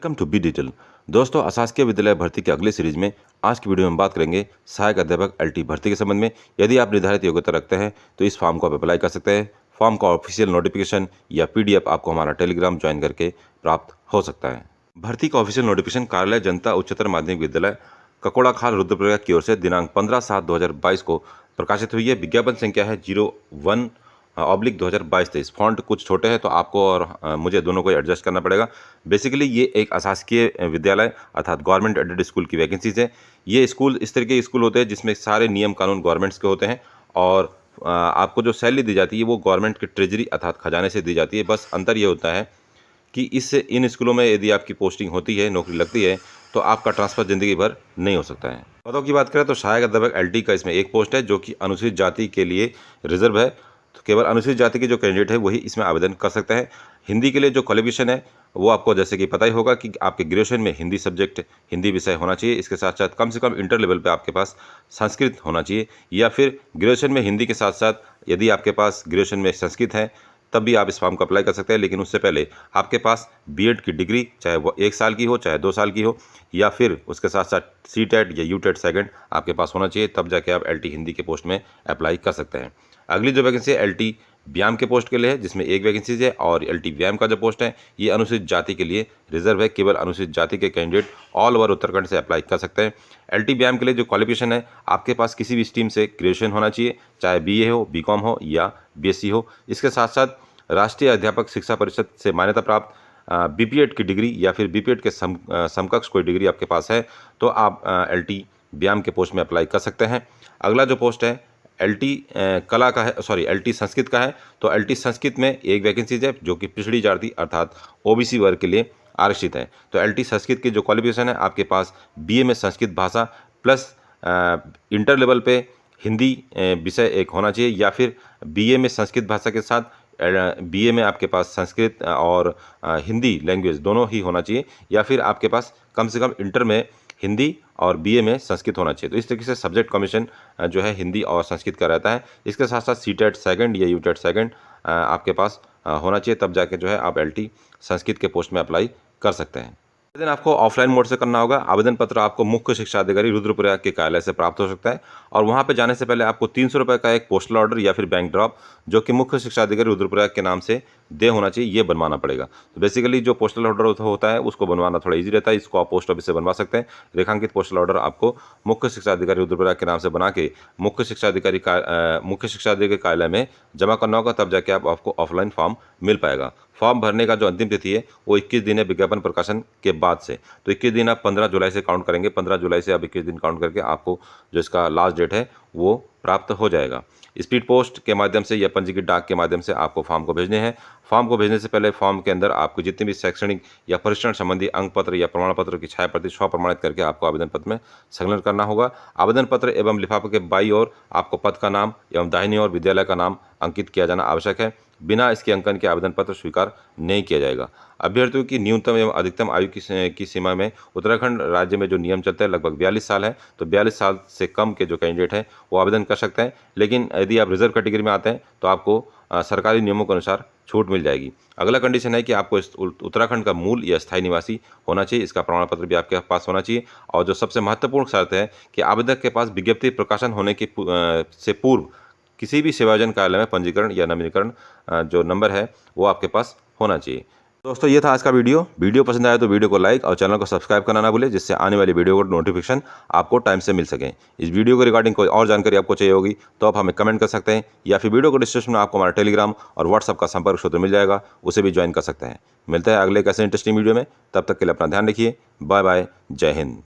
Welcome to be digital. दोस्तों, अशासकीय विद्यालय भर्ती के अगले सीरीज में आज की वीडियो में बात करेंगे सहायक अध्यापक एलटी भर्ती के संबंध में। यदि आप निर्धारित योग्यता रखते हैं तो इस फॉर्म को आप अप्लाई कर सकते हैं। फॉर्म का ऑफिशियल नोटिफिकेशन या पीडीएफ आपको हमारा टेलीग्राम ज्वाइन करके प्राप्त हो सकता है। भर्ती का ऑफिशियल नोटिफिकेशन कार्यालय जनता उच्चतर माध्यमिक विद्यालय ककोड़ा खाल रुद्रप्रयाग की ओर से दिनांक 15/7/2022 को प्रकाशित हुई है। विज्ञापन संख्या है 01/2022-23। फॉन्ट कुछ छोटे हैं तो आपको और मुझे दोनों को एडजस्ट करना पड़ेगा। बेसिकली ये एक अशासकीय विद्यालय अर्थात गवर्नमेंट एडेड स्कूल की वैकेंसीज है। ये स्कूल इस तरह के स्कूल होते हैं जिसमें सारे नियम कानून गवर्नमेंट्स के होते हैं और आपको जो सैलरी दी जाती है वो गवर्नमेंट के ट्रेजरी अर्थात खजाने से दी जाती है। बस अंतर ये होता है कि इन स्कूलों में यदि आपकी पोस्टिंग होती है, नौकरी लगती है, तो आपका ट्रांसफ़र ज़िंदगी भर नहीं हो सकता है। पदों की बात करें तो सहायक अध्यापक एलटी का इसमें एक पोस्ट है जो कि अनुसूचित जाति के लिए रिजर्व है। तो केवल अनुसूचित जाति के जो कैंडिडेट है वही इसमें आवेदन कर सकते हैं। हिंदी के लिए जो क्वालिफिकेशन है वो आपको जैसे कि पता ही होगा कि आपके ग्रेजुएशन में हिंदी सब्जेक्ट, हिंदी विषय होना चाहिए। इसके साथ साथ कम से कम इंटर लेवल पे आपके पास संस्कृत होना चाहिए, या फिर ग्रेजुएशन में हिंदी के साथ साथ यदि आपके पास ग्रेजुएशन में संस्कृत है तब भी आप इस फॉर्म को अप्लाई कर सकते हैं। लेकिन उससे पहले आपके पास बीएड की डिग्री, चाहे वो 1 साल की हो चाहे 2 साल की हो, या फिर उसके साथ साथ सीटेट या यूटेट सेकंड आपके पास होना चाहिए, तब जाके आप एलटी हिंदी के पोस्ट में अप्लाई कर सकते हैं। अगली जो वैकेंसी है एलटी व्यायाम के पोस्ट के लिए है, जिसमें एक वैकेंसी है। और एलटी व्यायाम का जो पोस्ट है ये अनुसूचित जाति के लिए रिजर्व है। केवल अनुसूचित जाति के कैंडिडेट ऑल ओवर उत्तराखंड से अप्लाई कर सकते हैं। एलटी व्यायाम के लिए जो क्वालिफिकेशन है, आपके पास किसी भी स्ट्रीम से ग्रेजुएशन होना चाहिए, चाहे बीए हो, बीकॉम हो या बीएससी हो। इसके साथ साथ राष्ट्रीय अध्यापक शिक्षा परिषद से मान्यता प्राप्त बीपीएड की डिग्री या फिर बीपीएड के समकक्ष कोई डिग्री आपके पास है तो आप एलटी व्यायाम के पोस्ट में अप्लाई कर सकते हैं। अगला जो पोस्ट है एलटी कला का है, सॉरी एलटी संस्कृत का है। तो एलटी संस्कृत में एक वैकेंसीज है जो कि पिछड़ी जाति अर्थात ओबीसी वर्ग के लिए आरक्षित है। तो एलटी संस्कृत की जो क्वालिफिकेशन है, आपके पास बीए में संस्कृत भाषा प्लस इंटर लेवल पे हिंदी विषय एक होना चाहिए, या फिर बीए में संस्कृत भाषा के साथ बीए में आपके पास संस्कृत और हिंदी लैंग्वेज दोनों ही होना चाहिए, या फिर आपके पास कम से कम इंटर में हिंदी और बीए में संस्कृत होना चाहिए। तो इस तरीके से सब्जेक्ट कॉम्बिनेशन जो है हिंदी और संस्कृत का रहता है। इसके साथ साथ सीटेट सेकंड या यूटेट सेकंड आपके पास होना चाहिए, तब जाके जो है आप एलटी संस्कृत के पोस्ट में अप्लाई कर सकते हैं। आवेदन आपको ऑफलाइन मोड से करना होगा। आवेदन पत्र आपको मुख्य शिक्षा अधिकारी रुद्रप्रयाग के कार्यालय से प्राप्त हो सकता है, और वहां पे जाने से पहले आपको 300 रुपये का एक पोस्टल ऑर्डर या फिर बैंक ड्रॉप जो कि मुख्य शिक्षा अधिकारी रुद्रप्रयाग के नाम से दे होना चाहिए, ये बनवाना पड़ेगा। तो बेसिकली जो पोस्टल ऑर्डर होता है उसको बनवाना थोड़ा ईजी रहता है। इसको आप पोस्ट ऑफिस से बनवा सकते हैं। रेखांकित पोस्टल ऑर्डर आपको मुख्य शिक्षा अधिकारी रुद्रप्रयाग के नाम से बना के मुख्य शिक्षा अधिकारी के कार्यालय में जमा करना होगा, तब जाके आपको ऑफलाइन फॉर्म मिल पाएगा। फॉर्म भरने का जो अंतिम तिथि है वो 21 दिन है विज्ञापन प्रकाशन के बाद से। तो 21 दिन आप 15 जुलाई से काउंट करेंगे। 15 जुलाई से आप 21 दिन काउंट करके आपको जो इसका लास्ट डेट है वो प्राप्त हो जाएगा। स्पीड पोस्ट के माध्यम से या पंजीकृत डाक के माध्यम से आपको फॉर्म को भेजने हैं। फॉर्म को भेजने से पहले फॉर्म के अंदर आपको जितने भी शैक्षणिक या परीक्षण संबंधी अंक पत्र या प्रमाण पत्र की छाया प्रति स्वप्रमाणित करके आपको आवेदन पत्र में संलग्न करना होगा। आवेदन पत्र एवं लिफाफे के बाईं ओर आपको पद का नाम एवं दाहिनी ओर विद्यालय का नाम अंकित किया जाना आवश्यक है। बिना इसके अंकन के आवेदन पत्र स्वीकार नहीं किया जाएगा। अभ्यर्थियों की न्यूनतम एवं अधिकतम आयु की सीमा में उत्तराखंड राज्य में जो नियम चलता है लगभग 42 साल है। तो 42 साल से कम के जो कैंडिडेट हैं वो आवेदन कर सकते हैं। लेकिन यदि आप रिजर्व कैटेगरी में आते हैं तो आपको सरकारी नियमों के अनुसार छूट मिल जाएगी। अगला कंडीशन है कि आपको उत्तराखंड का मूल या स्थायी निवासी होना चाहिए। इसका प्रमाण पत्र भी आपके पास होना चाहिए। और जो सबसे महत्वपूर्ण शर्त है कि आवेदक के पास विज्ञप्ति प्रकाशन होने के से पूर्व किसी भी सेवायोजन कार्यालय में पंजीकरण या नवीनीकरण जो नंबर है वो आपके पास होना चाहिए। दोस्तों, ये था आज का वीडियो पसंद आया तो वीडियो को लाइक और चैनल को सब्सक्राइब करना ना भूलें, जिससे आने वाली वीडियो को नोटिफिकेशन आपको टाइम से मिल सके। इस वीडियो के रिगार्डिंग कोई और जानकारी आपको चाहिए होगी तो आप हमें कमेंट कर सकते हैं, या फिर वीडियो को डिस्क्रिप्शन में आपको हमारा टेलीग्राम और व्हाट्सअप का संपर्क सूत्र मिल जाएगा, उसे भी ज्वाइन कर सकते हैं। मिलते हैं अगले एक ऐसे इंटरेस्टिंग वीडियो में। तब तक के लिए अपना ध्यान रखिए। Bye bye. जय हिंद।